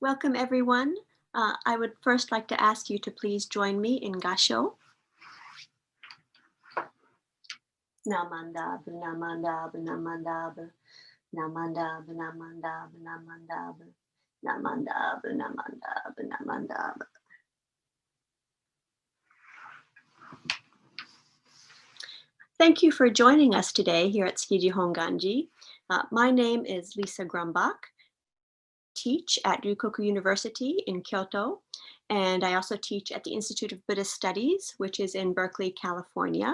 Welcome, everyone. I would first like to ask you to please join me in Gasho. Namandab, namandab, namandab, namandab, namandab, namandab, namandab, namandab, namandab. Thank you for joining us today here at Tsukiji Honganji. My name is Lisa GRUMBACH. Teach at Ryukoku University in Kyoto, and I also teach at the Institute of Buddhist Studies, which is in Berkeley, California.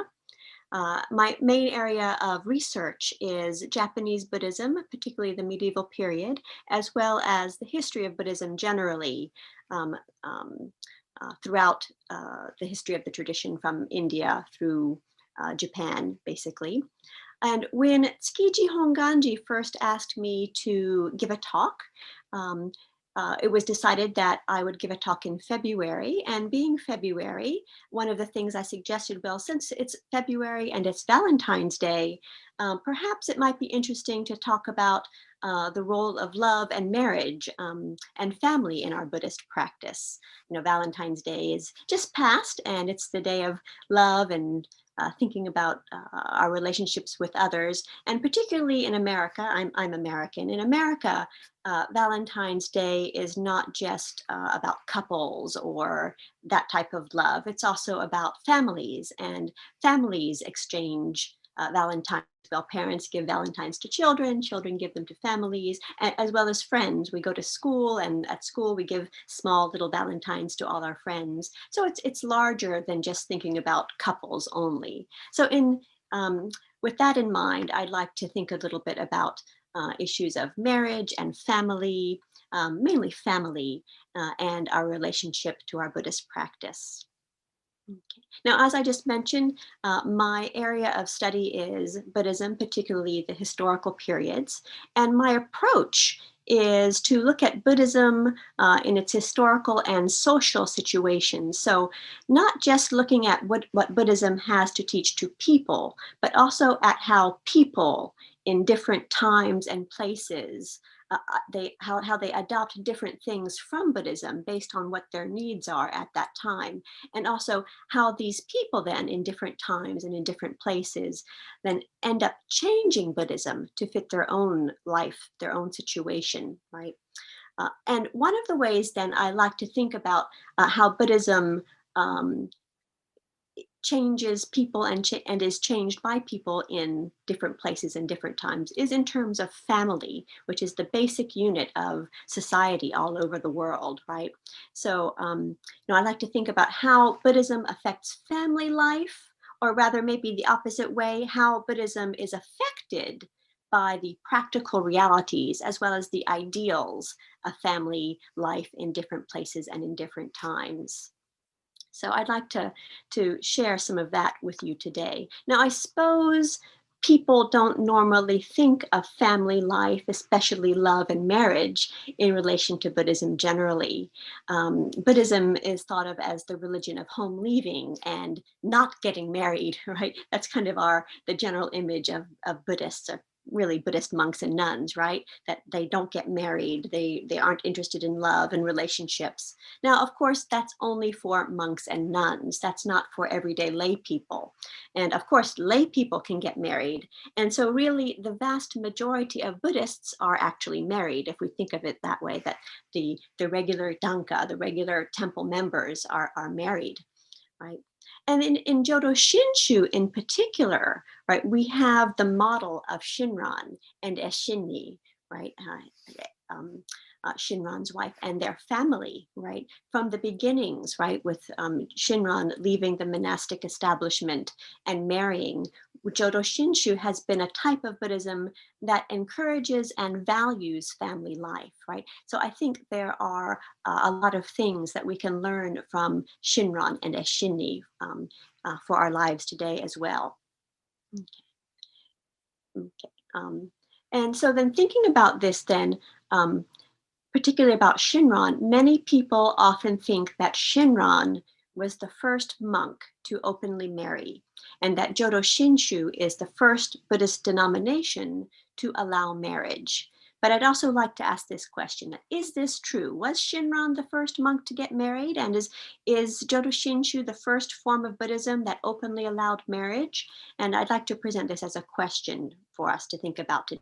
My main area of research is Japanese Buddhism, particularly the medieval period, as well as the history of Buddhism generally throughout the history of the tradition from India through Japan, basically. And when Tsukiji Honganji first asked me to give a talk, it was decided that I would give a talk in February. And being February, one of the things I suggested, well, since it's February and it's Valentine's Day, perhaps it might be interesting to talk about the role of love and marriage and family in our Buddhist practice. You know, Valentine's Day is just past, and it's the day of love and thinking about our relationships with others, and particularly in America. I'm American. In America, Valentine's Day is not just about couples or that type of love. It's also about families, and families exchange Valentines. Well, parents give Valentines to children, children give them to families, as well as friends. We go to school, and at school we give small little Valentines to all our friends. So it's larger than just thinking about couples only. So with that in mind, I'd like to think a little bit about issues of marriage and family, mainly family, and our relationship to our Buddhist practice. Okay. Now, as I just mentioned, my area of study is Buddhism, particularly the historical periods. And my approach is to look at Buddhism in its historical and social situations. So not just looking at what Buddhism has to teach to people, but also at how people in different times and places how they adopt different things from Buddhism based on what their needs are at that time, and also how these people then in different times and in different places then end up changing Buddhism to fit their own life, their own situation, right? And one of the ways then I like to think about how Buddhism changes people and is changed by people in different places and different times is in terms of family, which is the basic unit of society all over the world, right? So, I like to think about how Buddhism affects family life, or rather maybe the opposite way, how Buddhism is affected by the practical realities as well as the ideals of family life in different places and in different times. So I'd like to share some of that with you today. Now, I suppose people don't normally think of family life, especially love and marriage, in relation to Buddhism generally. Buddhism is thought of as the religion of home leaving and not getting married, right? That's kind of the general image of Buddhists, really Buddhist monks and nuns, right? That they don't get married, they aren't interested in love and relationships. Now, of course, that's only for monks and nuns. That's not for everyday lay people. And of course, lay people can get married. And so really the vast majority of Buddhists are actually married, if we think of it that way, that the regular danka, the regular temple members are married, right? And in Jodo Shinshu in particular, right, we have the model of Shinran and Eshinni, right, Shinran's wife and their family, right, from the beginnings, right, with Shinran leaving the monastic establishment and marrying. Jodo Shinshu has been a type of Buddhism that encourages and values family life, right? So I think there are a lot of things that we can learn from Shinran and Eshinni for our lives today as well. Okay. And so then thinking about this then, particularly about Shinran, many people often think that Shinran was the first monk to openly marry, and that Jodo Shinshu is the first Buddhist denomination to allow marriage. But I'd also like to ask this question: is this true? Was Shinran the first monk to get married? And is Jodo Shinshu the first form of Buddhism that openly allowed marriage? And I'd like to present this as a question for us to think about today.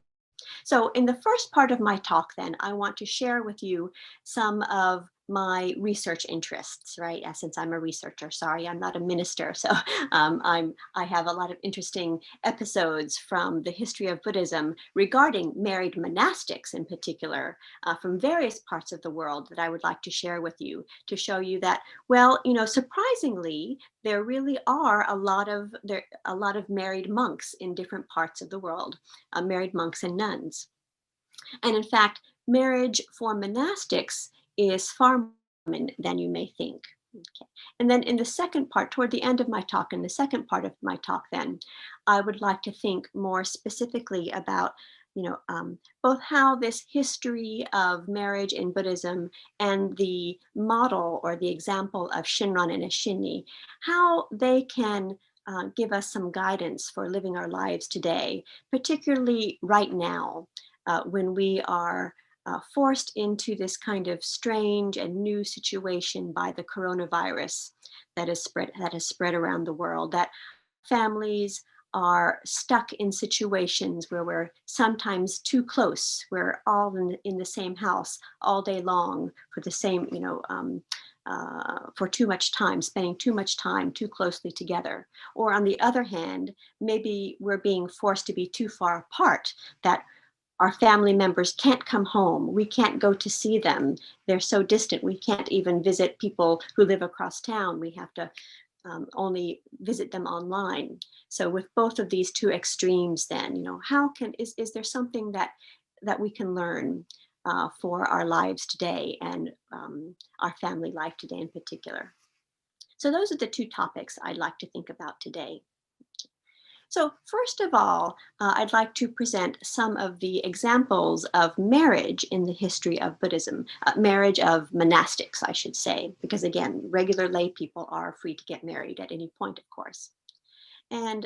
So in the first part of my talk, then, I want to share with you some of my research interests, right? Since I'm a researcher, sorry, I'm not a minister. So I have a lot of interesting episodes from the history of Buddhism regarding married monastics in particular, from various parts of the world that I would like to share with you to show you that, well, surprisingly, there really are a lot of married monks in different parts of the world, married monks and nuns. And in fact, marriage for monastics is far more common than you may think. Okay. And then in the second part, toward the end of my talk, in the second part of my talk, then I would like to think more specifically about both how this history of marriage in Buddhism and the model or the example of Shinran and Isshinni, how they can give us some guidance for living our lives today, particularly right now, when we are forced into this kind of strange and new situation by the coronavirus that has spread around the world, that families are stuck in situations where we're sometimes too close. We're all in the same house all day long for the same, for too much time, spending too much time too closely together. Or on the other hand, maybe we're being forced to be too far apart, that our family members can't come home. We can't go to see them. They're so distant. We can't even visit people who live across town. We have to only visit them online. So with both of these two extremes, then, is there something that we can learn for our lives today and our family life today in particular? So those are the two topics I'd like to think about today. So first of all, I'd like to present some of the examples of marriage in the history of Buddhism, marriage of monastics, I should say, because again, regular lay people are free to get married at any point, of course. And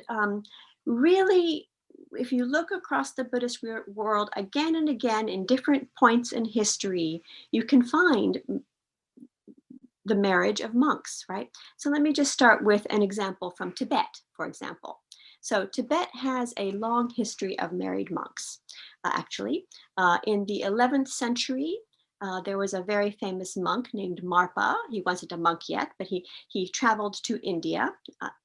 really, if you look across the Buddhist world again and again in different points in history, you can find the marriage of monks, right? So let me just start with an example from Tibet, for example. So Tibet has a long history of married monks, actually. In the 11th century, there was a very famous monk named Marpa. He wasn't a monk yet, but he traveled to India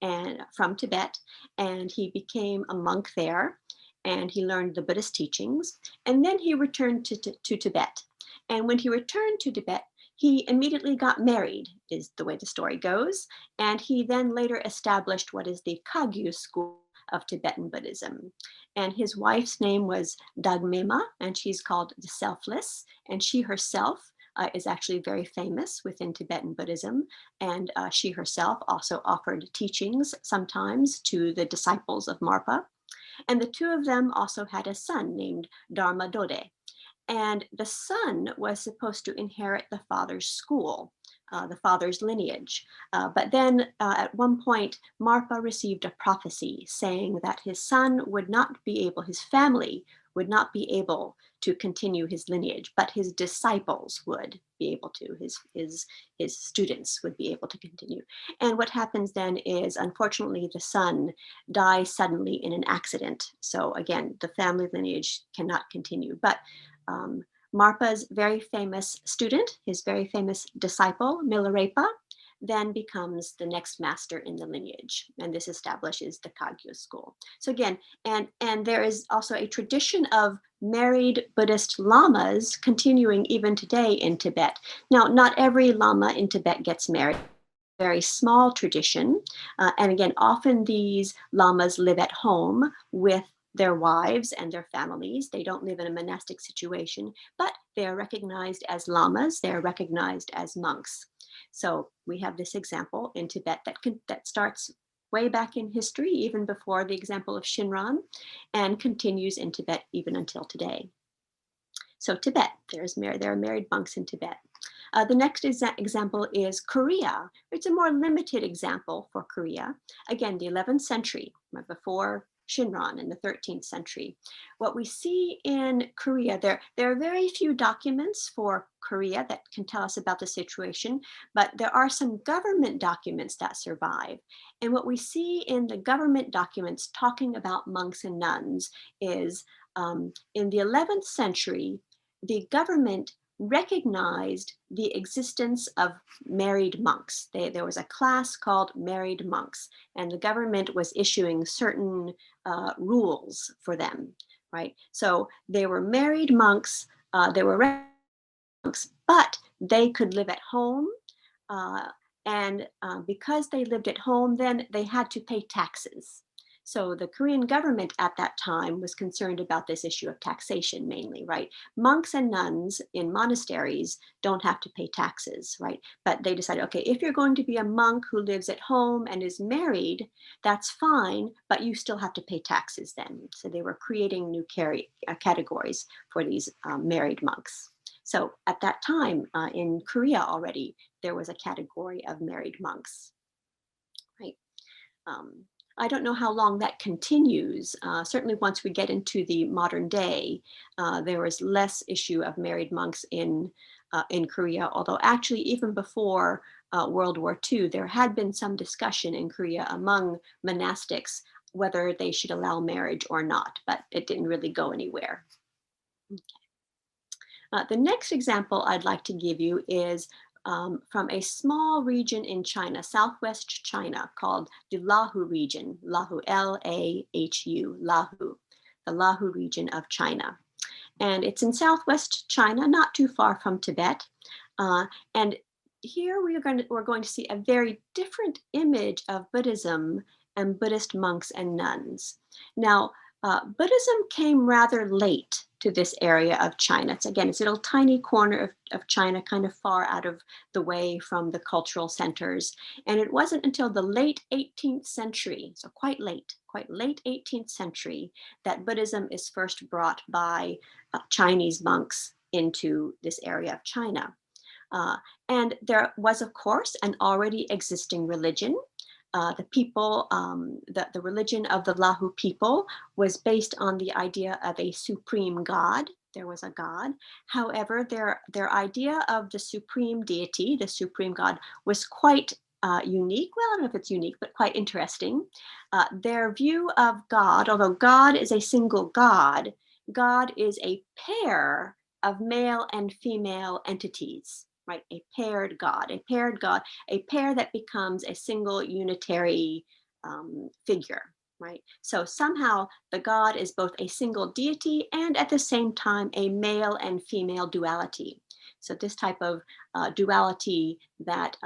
and from Tibet, and he became a monk there, and he learned the Buddhist teachings, and then he returned to Tibet. And when he returned to Tibet, he immediately got married, is the way the story goes, and he then later established what is the Kagyu school of Tibetan Buddhism. And his wife's name was Dagmema, and she's called the Selfless, and she herself is actually very famous within Tibetan Buddhism, and she herself also offered teachings sometimes to the disciples of Marpa. And the two of them also had a son named Dharma Dode. And the son was supposed to inherit the father's school, the father's lineage. But then at one point, Marpa received a prophecy saying that his son would not be able, his family would not be able to continue his lineage, but his disciples would be able to, his students would be able to continue. And what happens then is, unfortunately, the son dies suddenly in an accident. So again, the family lineage cannot continue. But Marpa's very famous student, his very famous disciple, Milarepa, then becomes the next master in the lineage, and this establishes the Kagyu school. So again, and there is also a tradition of married Buddhist lamas continuing even today in Tibet. Now, not every lama in Tibet gets married. Very small tradition, and again, often these lamas live at home with their wives and their families. They don't live in a monastic situation, but they are recognized as lamas. They are recognized as monks. So we have this example in Tibet that starts way back in history, even before the example of Shinran, and continues in Tibet even until today. So Tibet, there are married monks in Tibet. The next example is Korea. It's a more limited example for Korea. Again, the 11th century, before Shinran in the 13th century. What we see in Korea, there are very few documents for Korea that can tell us about the situation, but there are some government documents that survive. And what we see in the government documents talking about monks and nuns is in the 11th century, the government recognized the existence of married monks. There was a class called married monks, and the government was issuing certain rules for them, right? So they were married monks, they were monks, but they could live at home. And because they lived at home, then they had to pay taxes. So the Korean government at that time was concerned about this issue of taxation mainly, right? Monks and nuns in monasteries don't have to pay taxes, right? But they decided, okay, if you're going to be a monk who lives at home and is married, that's fine, but you still have to pay taxes then. So they were creating new categories for these married monks. So at that time in Korea already, there was a category of married monks, right? I don't know how long that continues. Certainly once we get into the modern day, there was less issue of married monks in Korea, although actually even before World War II, there had been some discussion in Korea among monastics whether they should allow marriage or not, but it didn't really go anywhere. Okay. The next example I'd like to give you is from a small region in China, southwest China, called the Lahu region, Lahu, L-A-H-U, Lahu, the Lahu region of China. And it's in southwest China, not too far from Tibet. And here we're going to see a very different image of Buddhism and Buddhist monks and nuns. Now, Buddhism came rather late to this area of China. It's a little tiny corner of China, kind of far out of the way from the cultural centers. And it wasn't until the late 18th century, so quite late 18th century, that Buddhism is first brought by Chinese monks into this area of China. And there was, of course, an already existing religion. The people, the religion of the Lahu people was based on the idea of a supreme God. There was a God. However, their idea of the supreme deity, the supreme God, was quite unique. Well, I don't know if it's unique, but quite interesting. Their view of God, although God is a single God, God is a pair of male and female entities. Right, a paired God, a pair that becomes a single unitary figure, right? So somehow the God is both a single deity and at the same time a male and female duality. So this type of duality that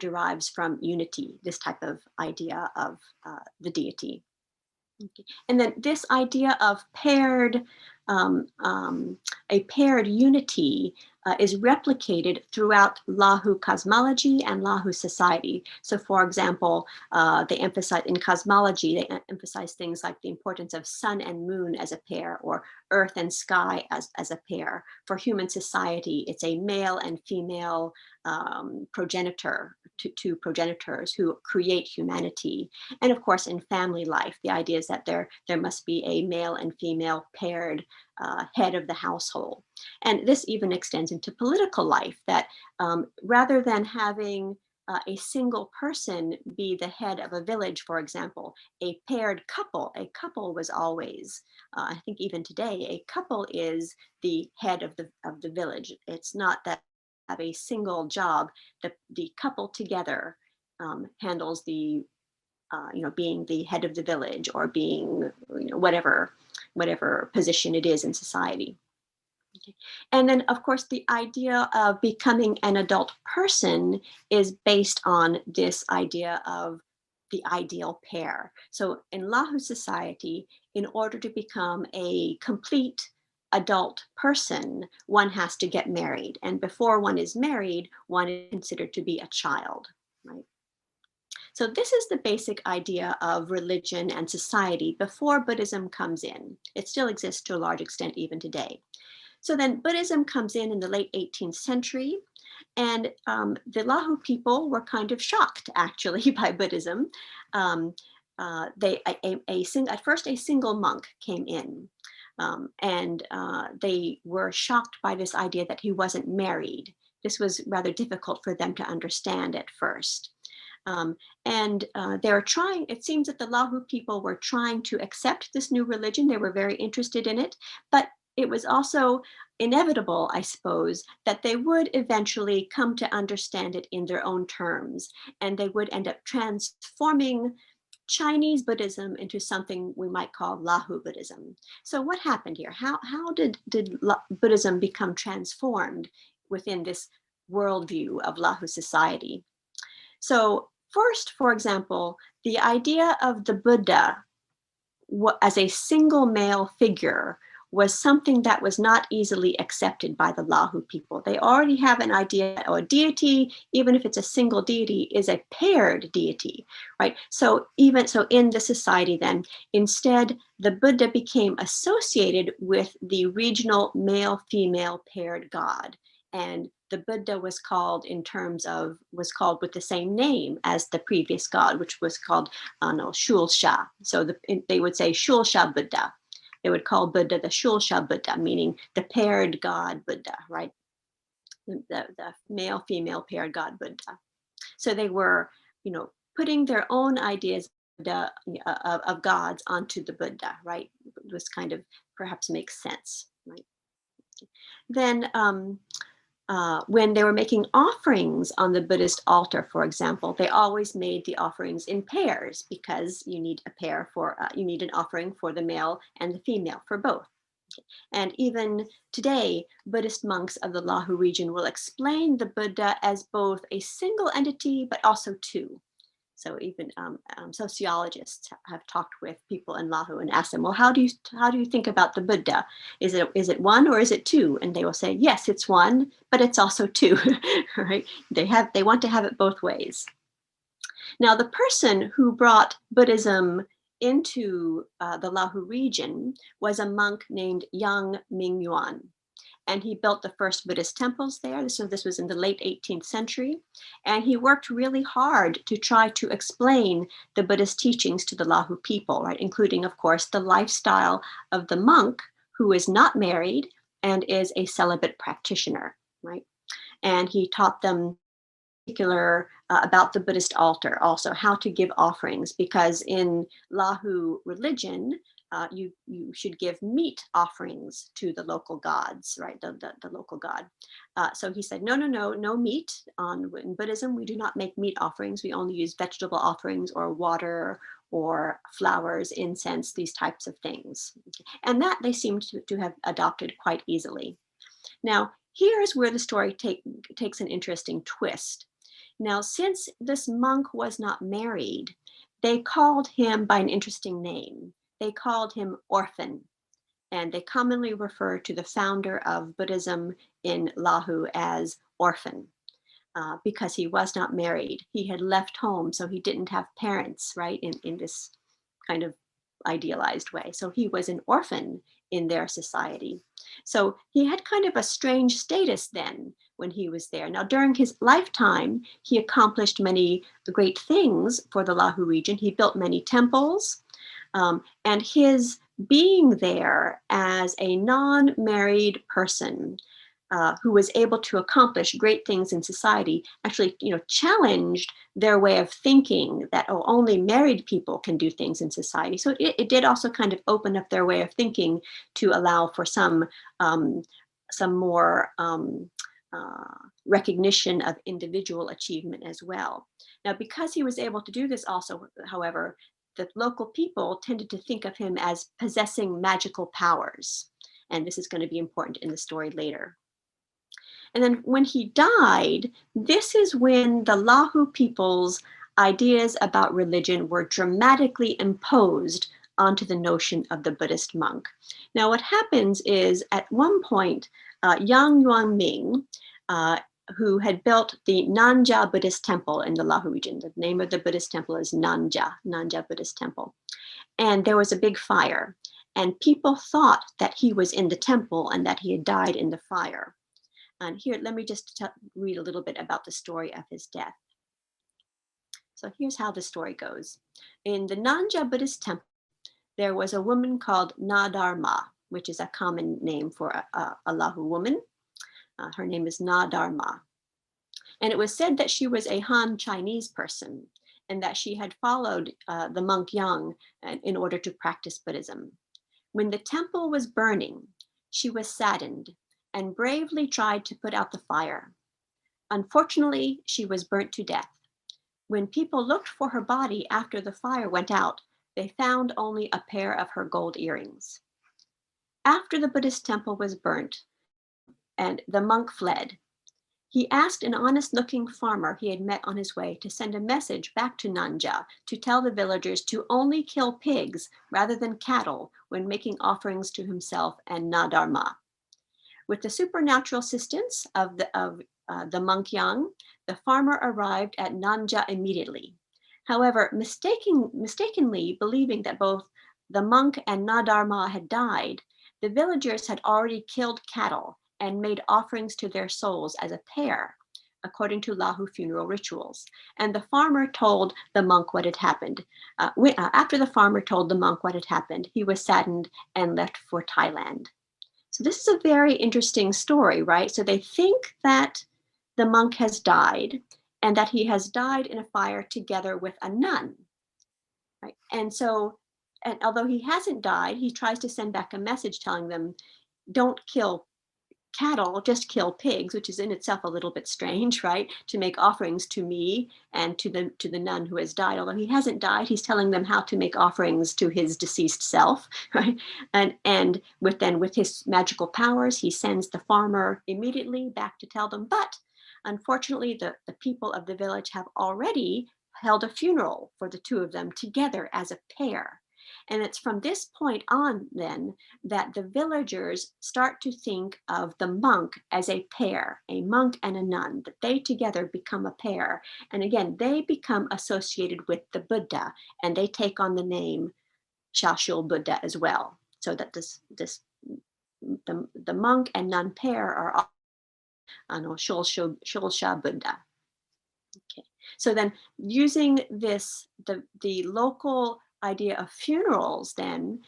derives from unity, this type of idea of the deity. Okay. And then this idea of a paired unity is replicated throughout Lahu cosmology and Lahu society. So for example, they emphasize in cosmology, they emphasize things like the importance of sun and moon as a pair, or earth and sky as a pair. For human society, it's a male and female progenitor, two progenitors who create humanity. And of course, in family life, the idea is that there must be a male and female paired head of the household. And this even extends into political life, that rather than having a single person be the head of a village, for example, a paired couple, was always, I think even today, a couple is the head of the village. It's not that have a single job. The couple together handles the being the head of the village, or being whatever position it is in society. Okay. And then of course the idea of becoming an adult person is based on this idea of the ideal pair. So in Lahu society, in order to become a complete adult person, one has to get married. And before one is married, one is considered to be a child, right? So this is the basic idea of religion and society before Buddhism comes in. It still exists to a large extent even today. So then Buddhism comes in the late 18th century, and the Lahu people were kind of shocked actually by Buddhism. at first a single monk came in, and they were shocked by this idea that he wasn't married. This was rather difficult for them to understand at first. They were trying, it seems that the Lahu people were trying to accept this new religion. They were very interested in it, but it was also inevitable, I suppose, that they would eventually come to understand it in their own terms, and they would end up transforming Chinese Buddhism into something we might call Lahu Buddhism. So what happened here? How did Buddhism become transformed within this worldview of Lahu society? So first, for example, the idea of the Buddha as a single male figure was something that was not easily accepted by the Lahu people. They already have an idea, or a deity, even if it's a single deity, is a paired deity, right? So even so in the society then, instead, the Buddha became associated with the regional male-female paired god. And the Buddha was called with the same name as the previous god, which was called Shulsha. So they would say Shulsha Buddha. They would call Buddha the Shulsha Buddha, meaning the paired god Buddha, right? The male-female paired god Buddha. So they were, putting their own ideas of gods onto the Buddha, right? This kind of perhaps makes sense, right? Then when they were making offerings on the Buddhist altar, for example, they always made the offerings in pairs, because you need a pair you need an offering for the male and the female, for both. And even today, Buddhist monks of the Lahu region will explain the Buddha as both a single entity, but also two. So even sociologists have talked with people in Lahu and asked them, well, how do you think about the Buddha? Is it one or is it two? And they will say, yes, it's one, but it's also two, right? They want to have it both ways. Now, the person who brought Buddhism into the Lahu region was a monk named Yang Mingyuan. And he built the first Buddhist temples there. So this was in the late 18th century. And he worked really hard to try to explain the Buddhist teachings to the Lahu people, right? Including, of course, the lifestyle of the monk who is not married and is a celibate practitioner, right? And he taught them in particular about the Buddhist altar, also how to give offerings, because in Lahu religion, you should give meat offerings to the local gods, right? The local god. So he said, no meat. In Buddhism, we do not make meat offerings. We only use vegetable offerings or water or flowers, incense, these types of things. And that they seem to have adopted quite easily. Now, here's where the story takes an interesting twist. Now, since this monk was not married, they called him by an interesting name. They called him Orphan, and they commonly refer to the founder of Buddhism in Lahu as Orphan, because he was not married. He had left home, so he didn't have parents, right, in this kind of idealized way. So he was an orphan in their society. So he had kind of a strange status then when he was there. Now, during his lifetime, he accomplished many great things for the Lahu region. He built many temples. And his being there as a non-married person who was able to accomplish great things in society actually, challenged their way of thinking that, only married people can do things in society. So it did also kind of open up their way of thinking to allow for some more recognition of individual achievement as well. Now, because he was able to do this also, however, the local people tended to think of him as possessing magical powers. And this is going to be important in the story later. And then when he died, this is when the Lahu people's ideas about religion were dramatically imposed onto the notion of the Buddhist monk. Now, what happens is at one point, Yang Yuanming, who had built the Nanja Buddhist temple in the Lahu region. The name of the Buddhist temple is Nanja Buddhist temple. And there was a big fire, and people thought that he was in the temple and that he had died in the fire. And here, let me just read a little bit about the story of his death. So here's how the story goes. In the Nanja Buddhist temple, there was a woman called Dharma, which is a common name for a Lahu woman. Her name is Dharma. And it was said that she was a Han Chinese person and that she had followed the monk Yang in order to practice Buddhism. When the temple was burning, she was saddened and bravely tried to put out the fire. Unfortunately, she was burnt to death. When people looked for her body after the fire went out, they found only a pair of her gold earrings. After the Buddhist temple was burnt and the monk fled, he asked an honest-looking farmer he had met on his way to send a message back to Nanja to tell the villagers to only kill pigs rather than cattle when making offerings to himself and Dharma. With the supernatural assistance of the monk Yang, the farmer arrived at Nanja immediately. However, mistakenly believing that both the monk and Dharma had died, the villagers had already killed cattle and made offerings to their souls as a pair, according to Lahu funeral rituals. And the farmer told the monk what had happened. After the farmer told the monk what had happened, he was saddened and left for Thailand. So this is a very interesting story, right? So they think that the monk has died and that he has died in a fire together with a nun, right? And although he hasn't died, he tries to send back a message telling them, don't kill cattle, just kill pigs, which is in itself a little bit strange, right? To make offerings to me and to the nun who has died. Although he hasn't died, he's telling them how to make offerings to his deceased self, right? And with his magical powers, he sends the farmer immediately back to tell them. But unfortunately, the people of the village have already held a funeral for the two of them together as a pair. And it's from this point on then that the villagers start to think of the monk as a pair, a monk and a nun, that they together become a pair. And again, they become associated with the Buddha and they take on the name Shashul Buddha as well. So that the monk and nun pair are Shulsha Buddha. Okay. So then using the local idea of funerals, then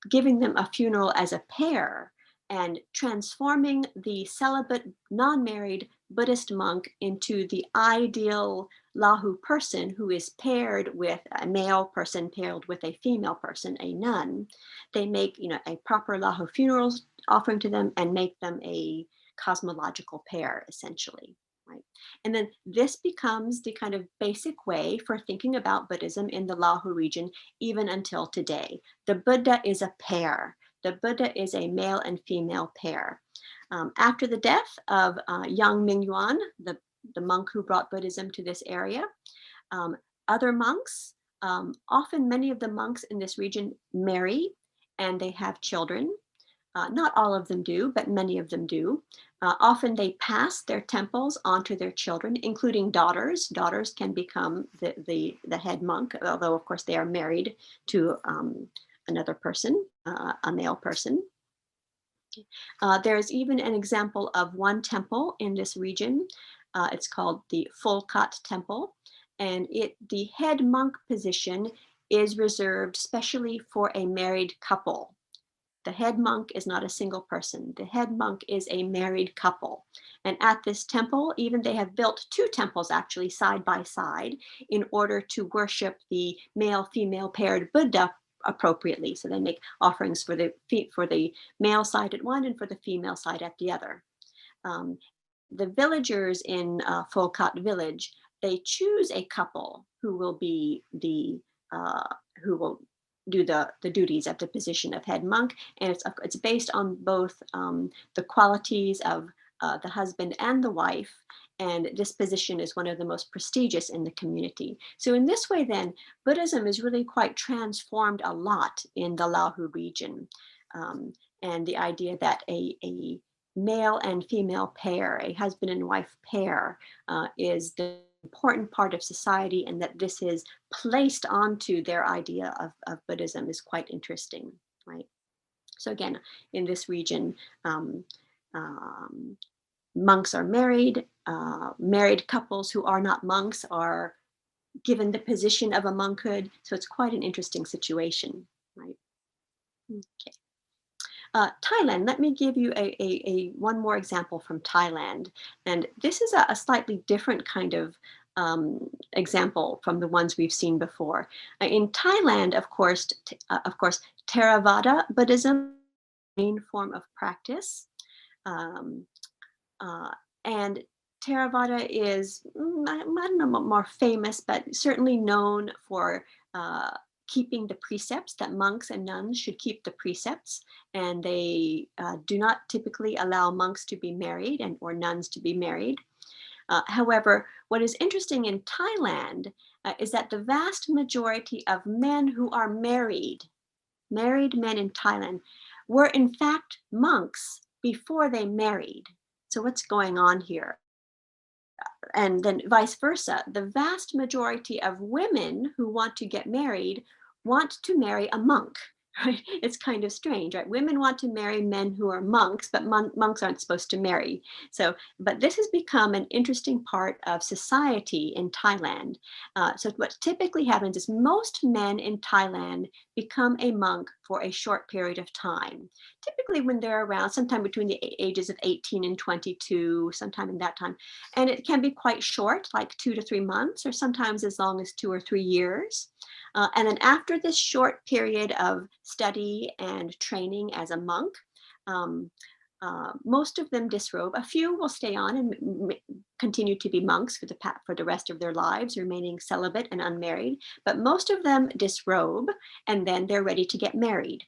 giving them a funeral as a pair and transforming the celibate, non-married Buddhist monk into the ideal Lahu person who is paired with a male person paired with a female person, a nun. They make a proper Lahu funeral offering to them and make them a cosmological pair, essentially. Right. And then this becomes the kind of basic way for thinking about Buddhism in the Lahu region, even until today. The Buddha is a pair. The Buddha is a male and female pair. After the death of Yang Mingyuan, the monk who brought Buddhism to this area, other monks, often many of the monks in this region marry and they have children. Not all of them do, but many of them do. Often they pass their temples onto their children, including daughters. Daughters can become the head monk, although of course they are married to another person, a male person. There's even an example of one temple in this region. It's called the Pholkat Temple, and the head monk position is reserved specially for a married couple. The head monk is not a single person. The head monk is a married couple. And at this temple, even they have built two temples actually side by side in order to worship the male-female paired Buddha appropriately. So they make offerings for the male side at one and for the female side at the other. The villagers in Pholkat village, they choose a couple who will be who will do the duties of the position of head monk, and it's based on both the qualities of the husband and the wife, and this position is one of the most prestigious in the community. So in this way then, Buddhism is really quite transformed a lot in the Lahu region, and the idea that a male and female pair, a husband and wife pair, is the important part of society, and that this is placed onto their idea of Buddhism is quite interesting, right? So again, in this region, monks are married. Married couples who are not monks are given the position of a monkhood. So it's quite an interesting situation, right? Okay. Thailand, let me give you one more example from Thailand. And this is a slightly different kind of example from the ones we've seen before. In Thailand, of course, Theravada Buddhism, main form of practice. And Theravada is, I don't know, more famous, but certainly known for keeping the precepts, that monks and nuns should keep the precepts, and they do not typically allow monks to be married or nuns to be married. However, what is interesting in Thailand is that the vast majority of men who are married men in Thailand, were in fact monks before they married. So what's going on here? And then vice versa, the vast majority of women who want to get married want to marry a monk, right? It's kind of strange, right? Women want to marry men who are monks, but monks aren't supposed to marry. So, but this has become an interesting part of society in Thailand. So what typically happens is most men in Thailand become a monk for a short period of time. Typically when they're around, sometime between the ages of 18 and 22, sometime in that time. And it can be quite short, like 2 to 3 months, or sometimes as long as 2 or 3 years. And then after this short period of study and training as a monk, most of them disrobe. A few will stay on and continue to be monks for the rest of their lives, remaining celibate and unmarried. But most of them disrobe, and then they're ready to get married.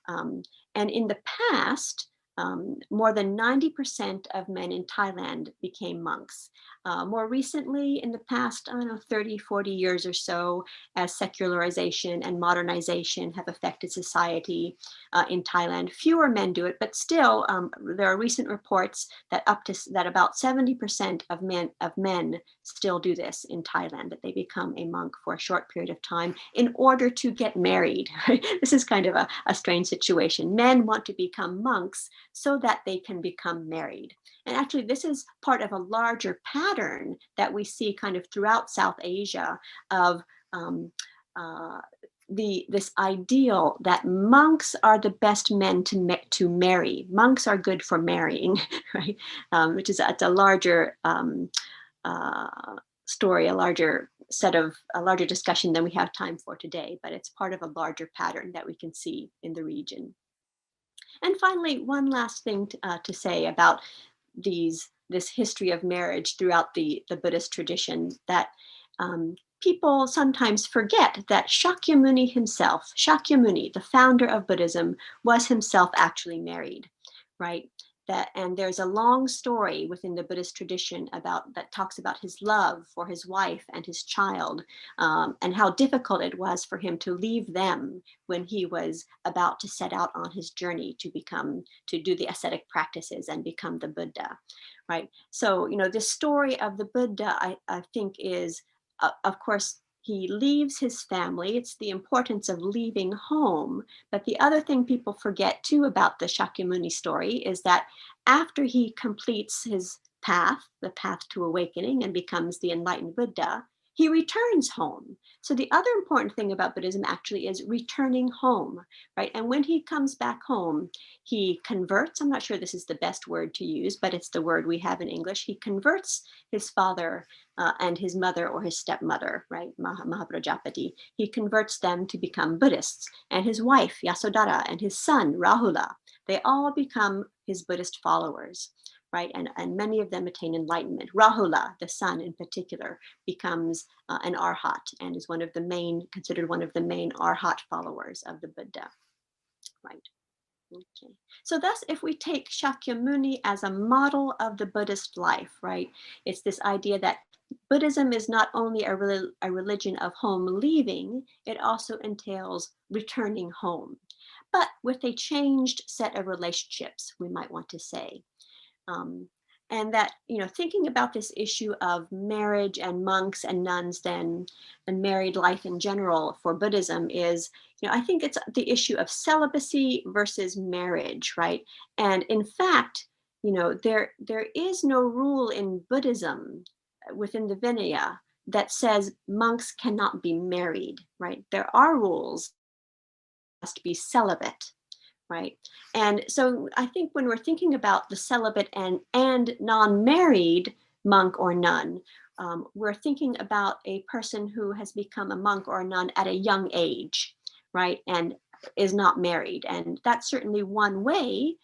And in the past, more than 90% of men in Thailand became monks. More recently, in the past, 30, 40 years or so, as secularization and modernization have affected society in Thailand, fewer men do it, but still, there are recent reports that about 70% of men still do this in Thailand, that they become a monk for a short period of time in order to get married. This is kind of a strange situation. Men want to become monks so that they can become married. And actually, this is part of a larger pattern that we see kind of throughout South Asia of this ideal that monks are the best men to marry. Monks are good for marrying, right? Which is a larger story, a larger discussion than we have time for today, but it's part of a larger pattern that we can see in the region. And finally, one last thing to say about this history of marriage throughout the Buddhist tradition, that people sometimes forget that Shakyamuni himself, the founder of Buddhism, was himself actually married, right? And there's a long story within the Buddhist tradition that talks about his love for his wife and his child, and how difficult it was for him to leave them when he was about to set out on his journey to do the ascetic practices and become the Buddha, right? So, the story of the Buddha, I think is, of course, he leaves his family. It's the importance of leaving home. But the other thing people forget too about the Shakyamuni story is that after he completes his path, the path to awakening, and becomes the enlightened Buddha, he returns home. So the other important thing about Buddhism actually is returning home, right? And when he comes back home, he converts. I'm not sure this is the best word to use, but it's the word we have in English. He converts his father and his mother or his stepmother, right? Mahaprajapati. He converts them to become Buddhists, and his wife, Yasodhara, and his son, Rahula. They all become his Buddhist followers, right? And many of them attain enlightenment. Rahula, the son in particular, becomes an arhat and is considered one of the main arhat followers of the Buddha, right? Okay. So thus, if we take Shakyamuni as a model of the Buddhist life, right? It's this idea that Buddhism is not only a religion of home leaving, it also entails returning home, but with a changed set of relationships, we might want to say. And that, thinking about this issue of marriage and monks and nuns then, and married life in general for Buddhism is, I think it's the issue of celibacy versus marriage, right? And in fact, there is no rule in Buddhism within the Vinaya that says monks cannot be married, right? There are rules, must be celibate, right? And so I think when we're thinking about the celibate and non-married monk or nun, we're thinking about a person who has become a monk or a nun at a young age, right? And is not married. And that's certainly one way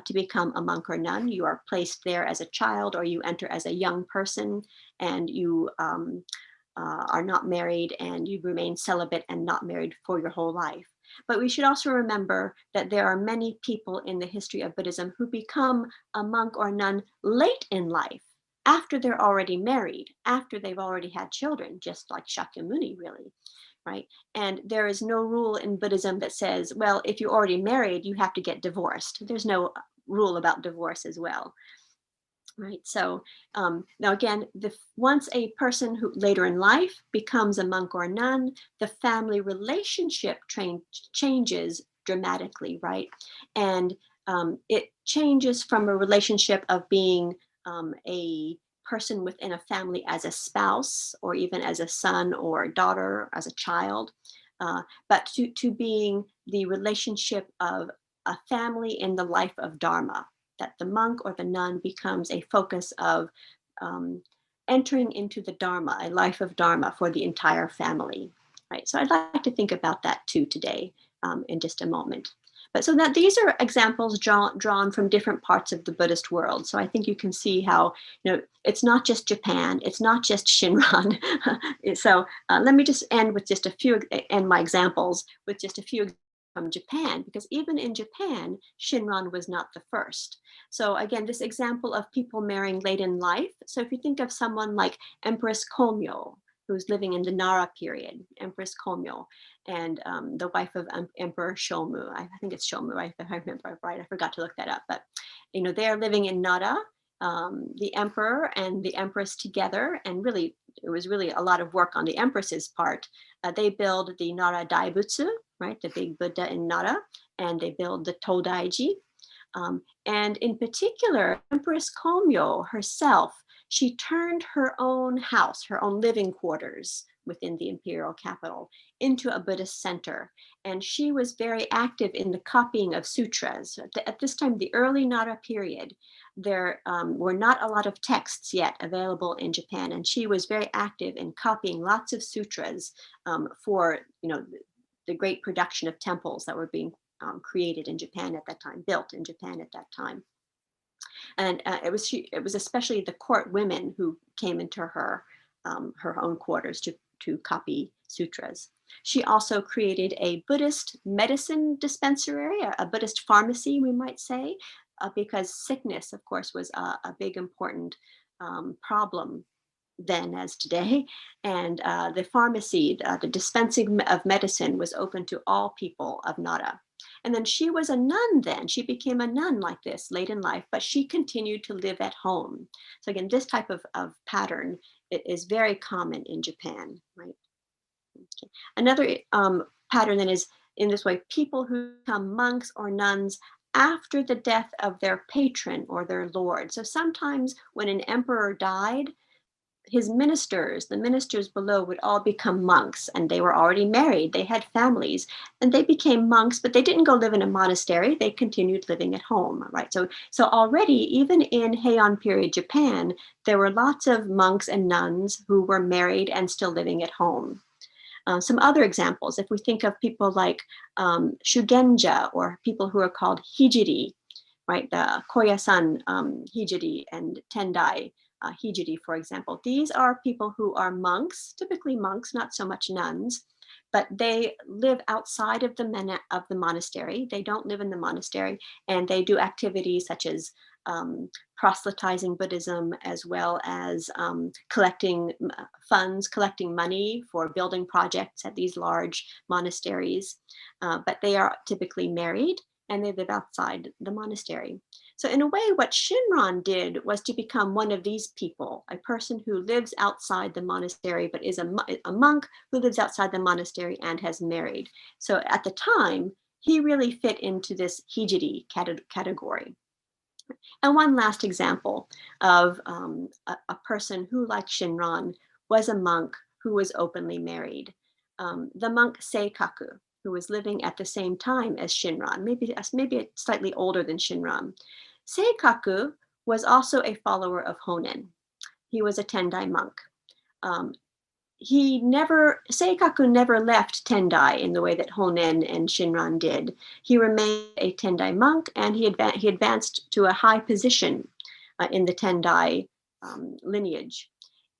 to become a monk or nun. You are placed there as a child, or you enter as a young person, and you are not married, and you remain celibate and not married for your whole life. But we should also remember that there are many people in the history of Buddhism who become a monk or nun late in life, after they're already married, after they've already had children, just like Shakyamuni, really, right? And there is no rule in Buddhism that says, well, if you're already married, you have to get divorced. There's no rule about divorce as well. Right. So now again, once a person who later in life becomes a monk or a nun, the family relationship changes dramatically, right? And it changes from a relationship of being a person within a family as a spouse, or even as a son or a daughter, as a child, but to being the relationship of a family in the life of Dharma, that the monk or the nun becomes a focus of entering into the Dharma, a life of Dharma for the entire family, right? So I'd like to think about that too today in just a moment. But so that these are examples drawn from different parts of the Buddhist world. So I think you can see how, it's not just Japan, it's not just Shinran. So let me just end my examples with just a few from Japan, because even in Japan, Shinran was not the first. So again, this example of people marrying late in life. So if you think of someone like Empress Komyo, who's living in the Nara period, Empress Komyo, and the wife of Emperor Shomu. I think it's Shomu, if I remember right. I forgot to look that up. But they are living in Nara, the emperor and the empress together, and really, it was really a lot of work on the empress's part. They build the Nara Daibutsu, right, the big Buddha in Nara, and they build the Todaiji. And in particular, Empress Komyo herself, she turned her own house, her own living quarters within the imperial capital, into a Buddhist center. And she was very active in the copying of sutras. At this time, the early Nara period, there were not a lot of texts yet available in Japan. And she was very active in copying lots of sutras for the great production of temples that were being created in Japan at that time, built in Japan at that time. And it was especially the court women who came into her own quarters to copy sutras. She also created a Buddhist medicine dispensary, a Buddhist pharmacy, we might say, because sickness, of course, was a big important problem then as today. And the pharmacy, the dispensing of medicine, was open to all people of Nara. And then she was a nun then. She became a nun like this late in life, but she continued to live at home. So again, this type of pattern is very common in Japan, right? Okay. Another pattern then is in this way, people who become monks or nuns after the death of their patron or their lord. So sometimes when an emperor died, his ministers, the ministers below, would all become monks, and they were already married. They had families, and they became monks, but they didn't go live in a monastery. They continued living at home, right? So already, even in Heian period Japan, there were lots of monks and nuns who were married and still living at home. Some other examples, if we think of people like Shugenja, or people who are called hijiri, right? The Koyasan hijiri and Tendai hijiri, for example. These are people who are monks, typically monks, not so much nuns, but they live outside of the monastery. They don't live in the monastery, and they do activities such as proselytizing Buddhism, as well as collecting funds, collecting money for building projects at these large monasteries. But they are typically married, and they live outside the monastery. So in a way, what Shinran did was to become one of these people, a person who lives outside the monastery, but is a monk who lives outside the monastery and has married. So at the time, he really fit into this hijiri category. And one last example of a person who, like Shinran, was a monk who was openly married. The monk Seikaku, who was living at the same time as Shinran, maybe slightly older than Shinran. Seikaku was also a follower of Honen. He was a Tendai monk. Seikaku never left Tendai in the way that Honen and Shinran did. He remained a Tendai monk, and he advanced to a high position in the Tendai lineage.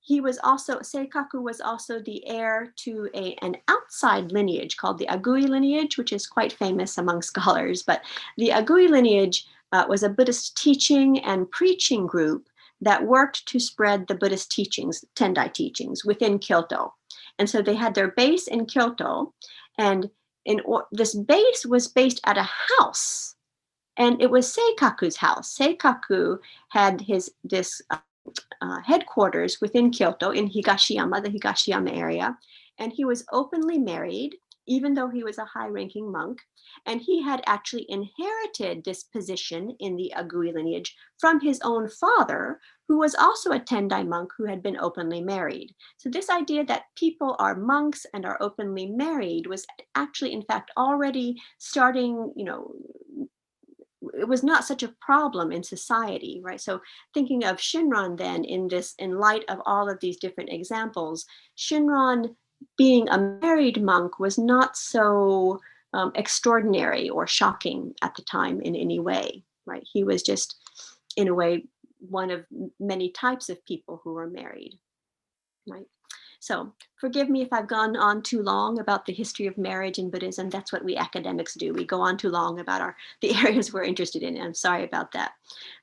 Seikaku was also the heir to an outside lineage called the Aguiri Lineage, which is quite famous among scholars. But the Aguiri Lineage was a Buddhist teaching and preaching group that worked to spread the Buddhist teachings, Tendai teachings, within Kyoto. And so they had their base in Kyoto, and this base was based at a house, and it was Seikaku's house. Seikaku had this headquarters within Kyoto in Higashiyama, the Higashiyama area, and he was openly married, even though he was a high-ranking monk, and he had actually inherited this position in the Aguiri lineage from his own father, who was also a Tendai monk who had been openly married. So this idea that people are monks and are openly married was actually, in fact, already starting, it was not such a problem in society, right? So thinking of Shinran then in light of all of these different examples, Shinran being a married monk was not so extraordinary or shocking at the time in any way, right? He was just, in a way, one of many types of people who were married, right? So forgive me if I've gone on too long about the history of marriage in Buddhism. That's what we academics do. We go on too long about the areas we're interested in. And I'm sorry about that.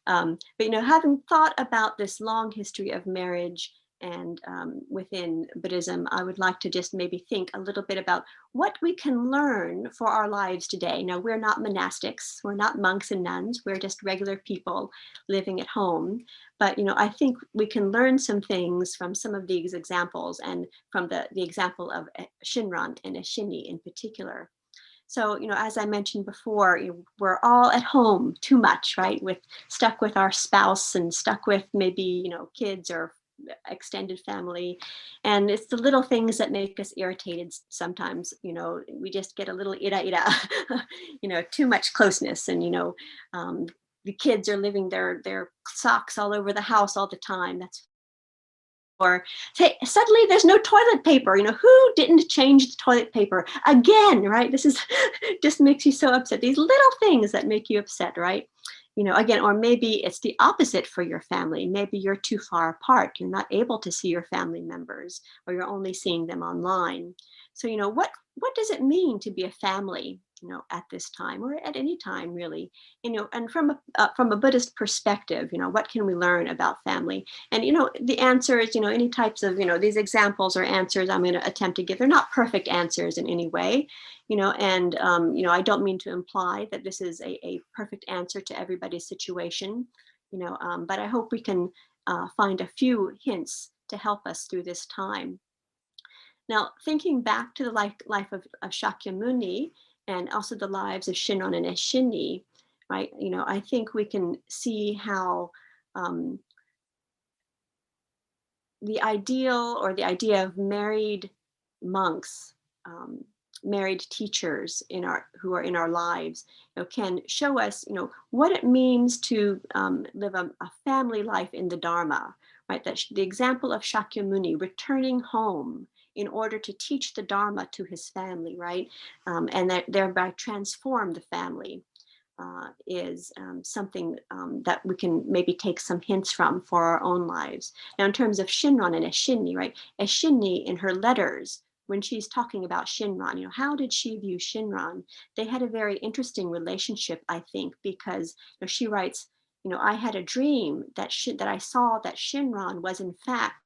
But having thought about this long history of marriage and within Buddhism, I would like to just maybe think a little bit about what we can learn for our lives today. Now, we're not monastics, we're not monks and nuns, we're just regular people living at home. But I think we can learn some things from some of these examples, and from the example of Shinran and Eshini in particular. So, as I mentioned before, we're all at home too much, right? Stuck with our spouse and stuck with maybe, kids or extended family. And it's the little things that make us irritated sometimes. We just get a little ira, too much closeness. And, the kids are leaving their socks all over the house all the time. Or say, suddenly there's no toilet paper. Who didn't change the toilet paper again, right? This is just makes you so upset. These little things that make you upset, right? Again, or maybe it's the opposite for your family. Maybe you're too far apart. You're not able to see your family members, or you're only seeing them online. So, what does it mean to be a family, at this time, or at any time really, and from a Buddhist perspective, what can we learn about family? And, the answers, any types of, these examples or answers I'm going to attempt to give, they're not perfect answers in any way, and, I don't mean to imply that this is a perfect answer to everybody's situation, but I hope we can find a few hints to help us through this time. Now, thinking back to the life of Shakyamuni, and also the lives of Shinran and Eshini, right? I think we can see how the ideal, or the idea of married monks, married teachers who are in our lives, can show us, what it means to live a family life in the Dharma, right? That the example of Shakyamuni returning home in order to teach the Dharma to his family, right? And that thereby transform the family is something that we can maybe take some hints from for our own lives. Now, in terms of Shinran and Eshini, right? Eshini, in her letters, when she's talking about Shinran, how did she view Shinran? They had a very interesting relationship, I think, because she writes, I had a dream that I saw that Shinran was in fact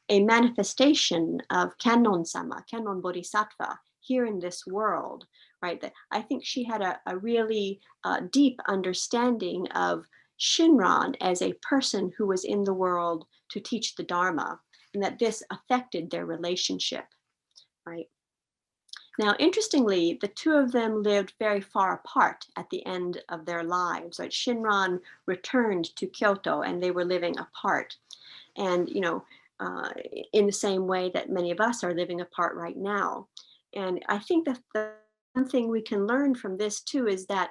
a manifestation of Kannon-sama, Kannon Bodhisattva, here in this world, right? That I think she had a really deep understanding of Shinran as a person who was in the world to teach the Dharma, and that this affected their relationship, right? Now, interestingly, the two of them lived very far apart at the end of their lives, right? Shinran returned to Kyoto and they were living apart. And, in the same way that many of us are living apart right now. And I think that the one thing we can learn from this too is that,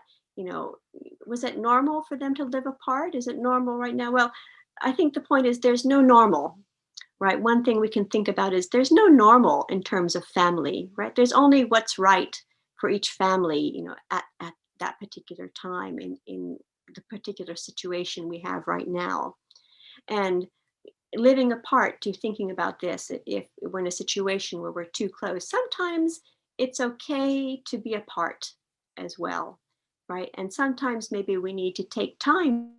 was it normal for them to live apart? Is it normal right now? Well, I think the point is there's no normal, right? One thing we can think about is there's no normal in terms of family, right? There's only what's right for each family, at that particular time in the particular situation we have right now. And living apart, to thinking about this, if we're in a situation where we're too close, sometimes it's okay to be apart as well, right? And sometimes maybe we need to take time,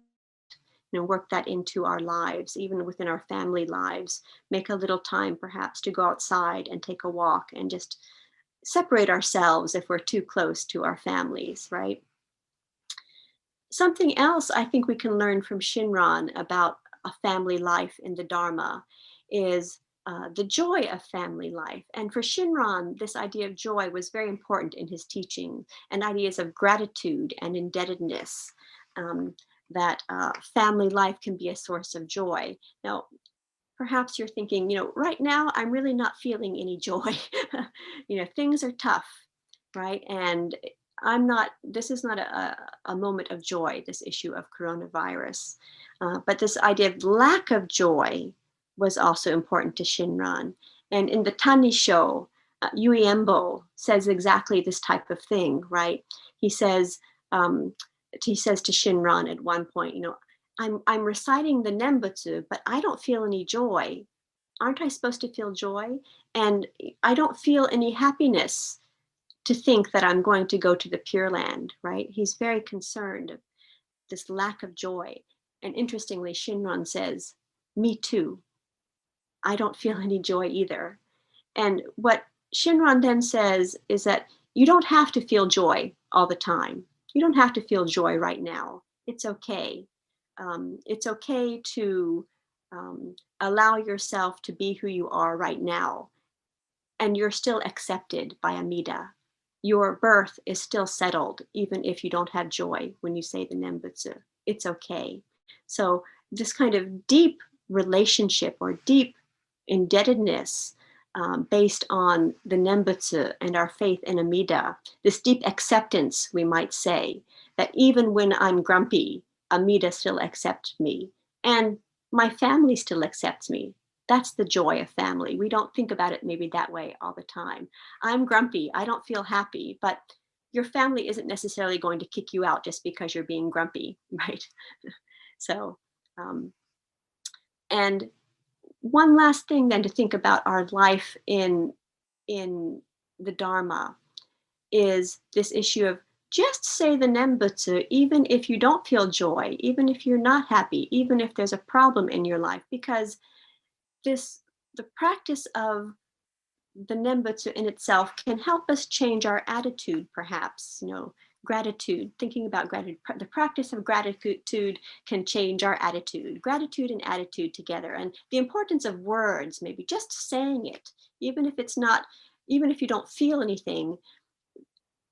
work that into our lives, even within our family lives, make a little time perhaps to go outside and take a walk and just separate ourselves if we're too close to our families, right? Something else I think we can learn from Shinran about a family life in the Dharma is the joy of family life. And for Shinran, this idea of joy was very important in his teaching, and ideas of gratitude and indebtedness, that family life can be a source of joy. Now, perhaps you're thinking, right now I'm really not feeling any joy. Things are tough, right? And this is not a moment of joy, this issue of coronavirus. But this idea of lack of joy was also important to Shinran. And in the Tanisho, Uembo says exactly this type of thing, right? He says to Shinran at one point, I'm reciting the Nembutsu, but I don't feel any joy. Aren't I supposed to feel joy? And I don't feel any happiness to think that I'm going to go to the Pure Land, right? He's very concerned of this lack of joy. And interestingly, Shinran says, me too. I don't feel any joy either. And what Shinran then says is that you don't have to feel joy all the time. You don't have to feel joy right now. It's okay. It's okay to allow yourself to be who you are right now. And you're still accepted by Amida. Your birth is still settled, even if you don't have joy when you say the Nembutsu. It's okay. So this kind of deep relationship or deep indebtedness based on the Nembutsu and our faith in Amida, this deep acceptance, we might say, that even when I'm grumpy, Amida still accepts me, and my family still accepts me. That's the joy of family. We don't think about it maybe that way all the time. I'm grumpy, I don't feel happy, but your family isn't necessarily going to kick you out just because you're being grumpy, right? So, and one last thing then to think about our life in the Dharma is this issue of just say the Nembutsu, even if you don't feel joy, even if you're not happy, even if there's a problem in your life, because the practice of the Nembutsu in itself can help us change our attitude, perhaps, gratitude, thinking about gratitude. The practice of gratitude can change our attitude, gratitude and attitude together. And the importance of words, maybe just saying it, even if you don't feel anything.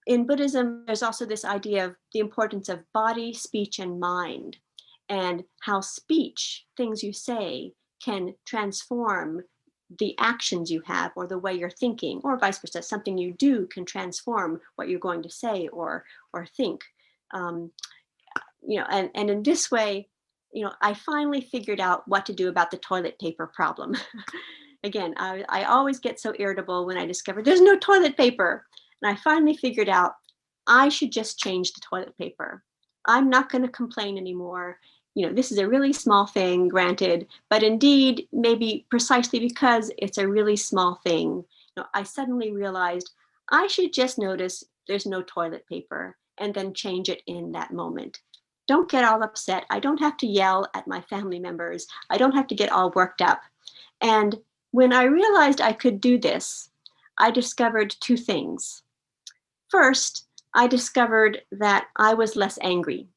In Buddhism, there's also this idea of the importance of body, speech, and mind, and how speech, things you say, can transform the actions you have or the way you're thinking, or vice versa. Something you do can transform what you're going to say or think. And in this way, I finally figured out what to do about the toilet paper problem. Again, I always get so irritable when I discover there's no toilet paper. And I finally figured out I should just change the toilet paper. I'm not going to complain anymore. This is a really small thing, granted, but indeed, maybe precisely because it's a really small thing, I suddenly realized I should just notice there's no toilet paper and then change it in that moment. Don't get all upset. I don't have to yell at my family members. I don't have to get all worked up. And when I realized I could do this, I discovered two things. First, I discovered that I was less angry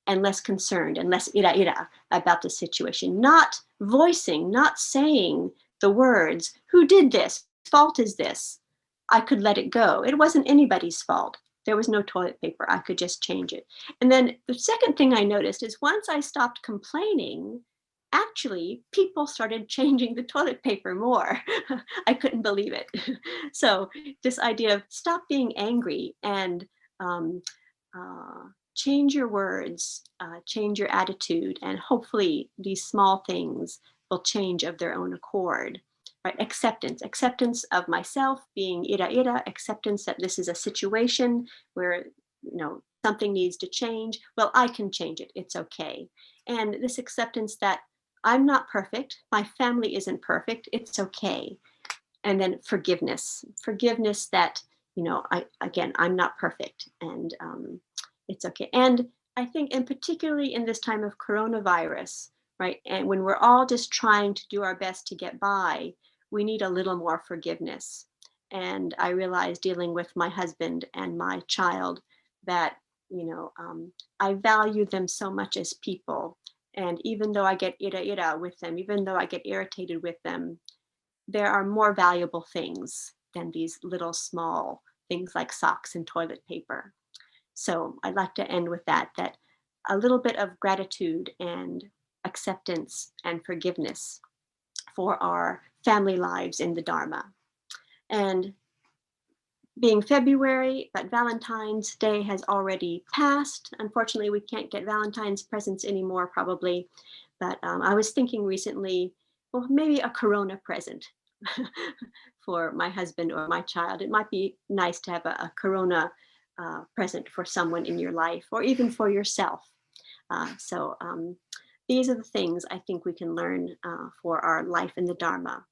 and less concerned and less ira about the situation, not voicing, not saying the words, who did this? Whose fault is this? I could let it go. It wasn't anybody's fault. There was no toilet paper. I could just change it. And then the second thing I noticed is once I stopped complaining, actually, people started changing the toilet paper more. I couldn't believe it. So this idea of stop being angry and um, change your words, change your attitude, and hopefully these small things will change of their own accord. Right? Acceptance of myself being ira, acceptance that this is a situation where something needs to change. Well, I can change it. It's okay. And this acceptance that I'm not perfect. My family isn't perfect. It's okay. And then forgiveness that, I'm not perfect, and it's okay. And I think, and particularly in this time of coronavirus, right? And when we're all just trying to do our best to get by, we need a little more forgiveness. And I realized dealing with my husband and my child that, I value them so much as people. And even though I get ira with them, even though I get irritated with them, there are more valuable things than these little small things like socks and toilet paper. So I'd like to end with that a little bit of gratitude and acceptance and forgiveness for our family lives in the Dharma. And being February, but Valentine's Day has already passed. Unfortunately, we can't get Valentine's presents anymore, probably. But I was thinking recently, well, maybe a Corona present for my husband or my child. It might be nice to have a Corona present for someone in your life, or even for yourself. So these are the things I think we can learn for our life in the Dharma.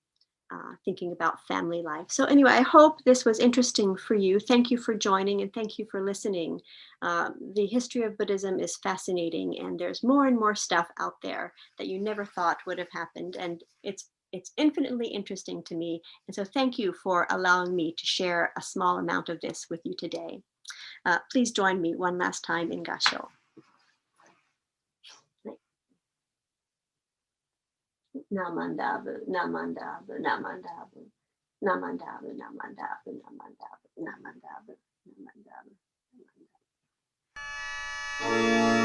Thinking about family life. So anyway, I hope this was interesting for you. Thank you for joining, and thank you for listening. The history of Buddhism is fascinating, and there's more and more stuff out there that you never thought would have happened. And it's infinitely interesting to me. And so thank you for allowing me to share a small amount of this with you today. Please join me one last time in Gasho. Namandabu, namandabu, namandabu, namandabu, namandabu, namandabu, namandabu, namandabu, namandabu.